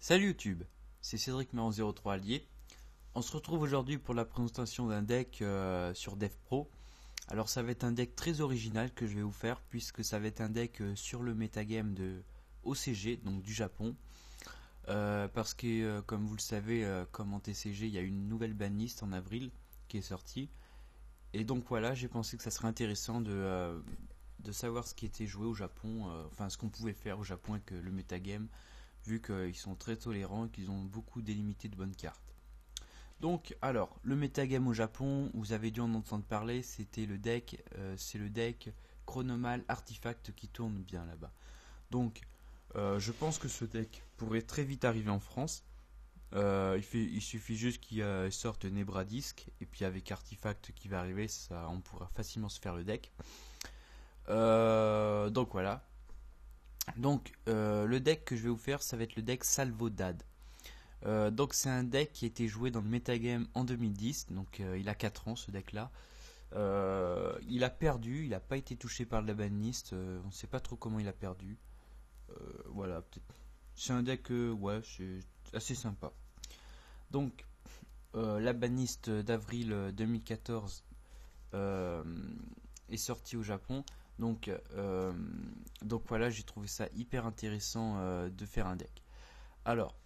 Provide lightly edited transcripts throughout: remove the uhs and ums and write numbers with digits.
Salut YouTube, c'est Cédric Meron03 Allier. On se retrouve aujourd'hui pour la présentation d'un deck sur DevPro. Alors ça va être un deck très original que je vais vous faire puisque ça va être un deck sur le metagame de OCG, donc du Japon. Parce que comme vous le savez, comme en TCG, il y a une nouvelle banlist en avril qui est sortie. Et donc voilà, j'ai pensé que ça serait intéressant de savoir ce qui était joué au Japon, enfin ce qu'on pouvait faire au Japon avec le metagame, vu qu'ils sont très tolérants et qu'ils ont beaucoup délimité de bonnes cartes. Donc, alors, le metagame au Japon, vous avez dû en entendre parler, c'était le deck, c'est le deck Chronomal Artifact qui tourne bien là-bas. Donc, je pense que ce deck pourrait très vite arriver en France. Il suffit juste qu'il sorte Nebradisk, et puis avec Artifact qui va arriver, ça, on pourra facilement se faire le deck. Donc voilà. Donc le deck que je vais vous faire, ça va être le deck Salvo Dad. Donc c'est un deck qui a été joué dans le metagame en 2010, donc il a 4 ans ce deck là. Il a perdu, il n'a pas été touché par la banlist, on ne sait pas trop comment il a perdu. Voilà, peut-être. C'est un deck, ouais, c'est assez sympa. Donc la banlist d'avril 2014 est sortie au Japon. Donc voilà, j'ai trouvé ça hyper intéressant de faire un deck. Alors,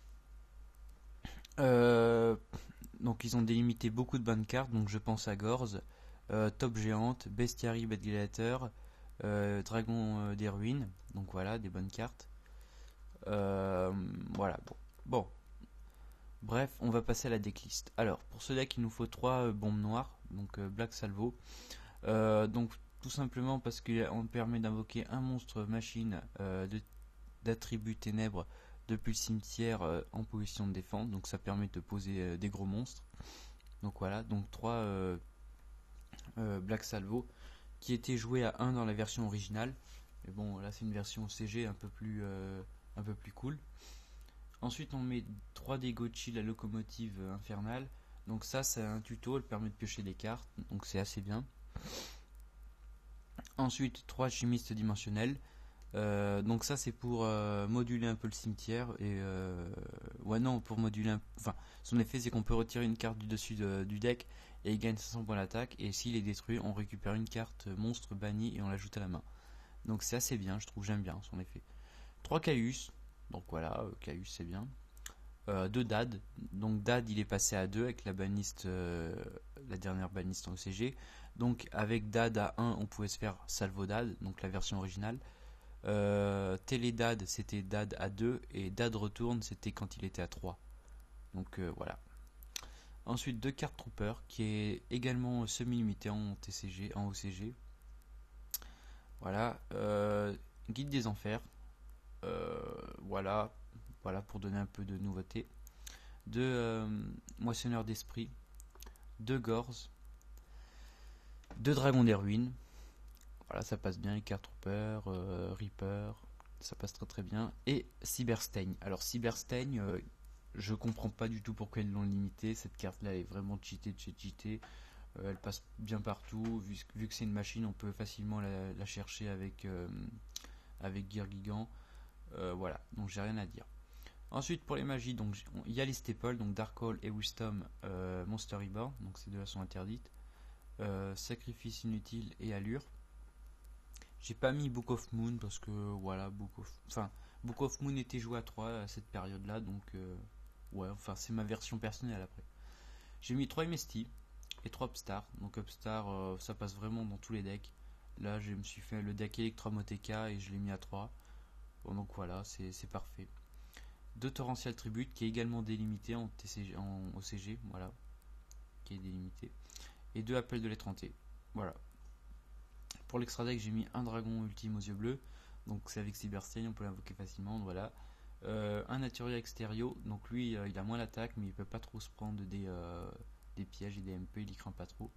donc ils ont délimité beaucoup de bonnes cartes, donc je pense à Gorz, Top Géante, Bestiary, Bad Gladiator, Dragon des Ruines, donc voilà, des bonnes cartes. Voilà, bon. Bref, on va passer à la decklist. Alors, pour ce deck, il nous faut 3 bombes noires, donc Black Salvo. Donc tout simplement parce qu'on permet d'invoquer un monstre machine d'attribut ténèbres depuis le cimetière en position de défense, donc ça permet de poser des gros monstres. Donc voilà, donc 3 Black Salvo qui étaient joués à 1 dans la version originale. Mais bon, là c'est une version CG un peu plus cool. Ensuite on met 3 des Gochi, la locomotive infernale. Donc ça c'est un tuto, elle permet de piocher des cartes, donc c'est assez bien. Ensuite 3 chimistes dimensionnels. Donc ça c'est pour moduler un peu le cimetière et ouais non pour moduler enfin son effet c'est qu'on peut retirer une carte du dessus du deck et il gagne 500 points d'attaque et s'il est détruit on récupère une carte monstre bannie et on l'ajoute à la main. Donc c'est assez bien, je trouve, j'aime bien son effet. 3 Caius, donc voilà, Caius c'est bien. 2 Dad, donc Dad il est passé à 2 avec la banlist, la dernière banlist en OCG. Donc avec Dad à 1 on pouvait se faire Salvo Dad, donc la version originale. Télédad c'était Dad à 2 et Dad retourne c'était quand il était à 3. Donc voilà. Ensuite 2 cartes Trooper qui est également semi-limité en TCG, en OCG. Voilà. Guide des enfers. Voilà pour donner un peu de nouveauté. 2 moissonneurs d'esprit. 2 Gorz. 2 dragons des ruines. Voilà, ça passe bien, les cartes Trooper, Reaper, ça passe très très bien. Et Cyberstain. Alors Cyberstain, je comprends pas du tout pourquoi ils l'ont limité. Cette carte là est vraiment cheatée de chez cheatée. Elle passe bien partout. Vu que c'est une machine, on peut facilement la chercher avec Gear Gigant. Voilà, donc j'ai rien à dire. Ensuite pour les magies, donc il y a les staples, donc Dark Hole et Wisdom, Monster Reborn, donc ces deux-là sont interdites. Sacrifice inutile et allure. J'ai pas mis Book of Moon parce que voilà, Book of Moon était joué à 3 à cette période là, donc ouais, enfin c'est ma version personnelle après. J'ai mis 3 MST et 3 Upstar, donc Upstar ça passe vraiment dans tous les decks. Là je me suis fait le deck Electromoteka et je l'ai mis à 3. Bon, donc voilà, c'est parfait. 2 Torrential Tribute qui est également délimité en OCG, voilà, qui est délimité. Et 2 Appels de l'étranté, voilà. Pour l'extra deck, j'ai mis un dragon ultime aux yeux bleus, donc c'est avec Cyberstain, on peut l'invoquer facilement, voilà. Un Naturia Extérieur, donc lui il a moins d'attaque, mais il peut pas trop se prendre des pièges et des MP, il y craint pas trop.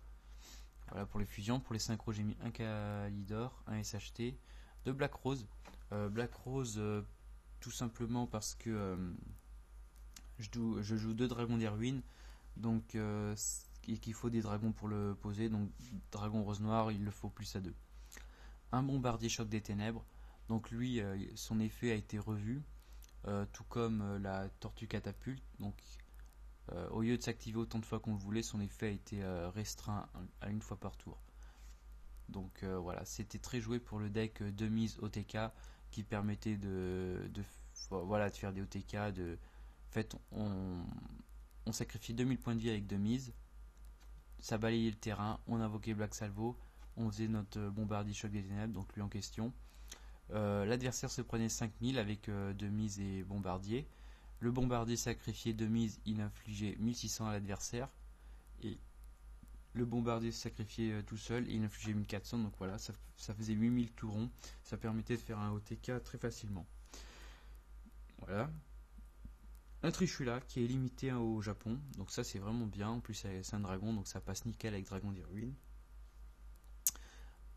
Voilà pour les fusions. Pour les synchros, j'ai mis un Kalidor, un SHT, 2 Black Rose. Black Rose, tout simplement parce que je joue 2 dragons des ruines, donc et qu'il faut des dragons pour le poser, donc dragon rose noir il le faut plus à 2. Un bombardier choc des ténèbres, donc lui son effet a été revu, tout comme la tortue catapulte. Donc au lieu de s'activer autant de fois qu'on le voulait, son effet a été restreint à une fois par tour. Donc voilà, c'était très joué pour le deck de mise OTK qui permettait de faire des OTK. En fait, on sacrifiait 2000 points de vie avec 2 mises, ça balayait le terrain, on invoquait Black Salvo, on faisait notre bombardier choc des ténèbres, donc lui en question. L'adversaire se prenait 5000 avec 2 mises et bombardier. Le bombardier sacrifié 2 mises, il infligeait 1600 à l'adversaire. Et le bombardier sacrifié tout seul, il infligeait 1400. Donc voilà, ça faisait 8000 tout rond. Ça permettait de faire un OTK très facilement. Voilà. Un Trishula qui est limité au Japon. Donc ça c'est vraiment bien. En plus c'est un dragon, donc ça passe nickel avec Dragon des Ruines.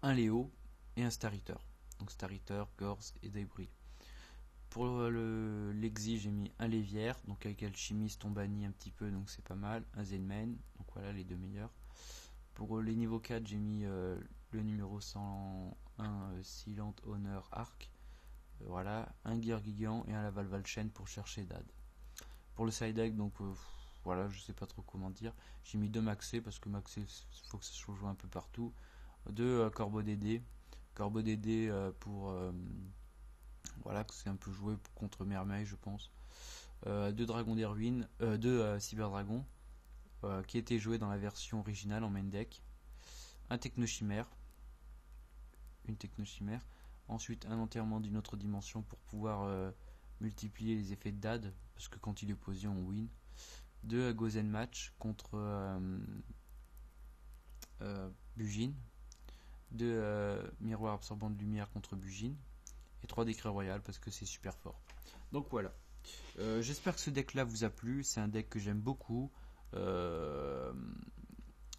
Un Léo et un Star Eater. Donc Star Eater, Gorz et Débris. Pour l'exi, j'ai mis un Lévière, donc avec Alchimiste, on bannit un petit peu, donc c'est pas mal. Un Zenmain, donc voilà les deux meilleurs. Pour les niveaux 4, j'ai mis le numéro 101 Silent Honor Arc. Voilà, un Gear Gigant et un Laval Valchen pour chercher Dad. Pour le side deck, donc voilà, je sais pas trop comment dire. J'ai mis 2 Maxé parce que Maxé, il faut que ça soit joué un peu partout. 2 Corbeau Dédé. Corbeau Dédé pour. Voilà, que c'est un peu joué contre Mermaid, je pense. 2 Dragons des Ruines, 2 Cyber Dragon, qui était joué dans la version originale en main deck. Un Technochimère, une Technochimère. Ensuite, un enterrement d'une autre dimension pour pouvoir multiplier les effets de Dad, parce que quand il est posé, on win. 2 Gozen Match contre Bugin. 2 Miroir absorbant de lumière contre Bugin. Et 3 Décret Royal parce que c'est super fort. Donc voilà. J'espère que ce deck là vous a plu. C'est un deck que j'aime beaucoup.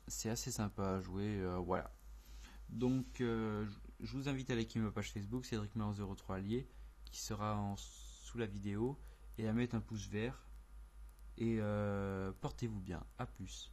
C'est assez sympa à jouer. Voilà. Donc je vous invite à liker ma page Facebook CédricMayor03 Allié qui sera sous la vidéo et à mettre un pouce vert. Et portez-vous bien. A plus.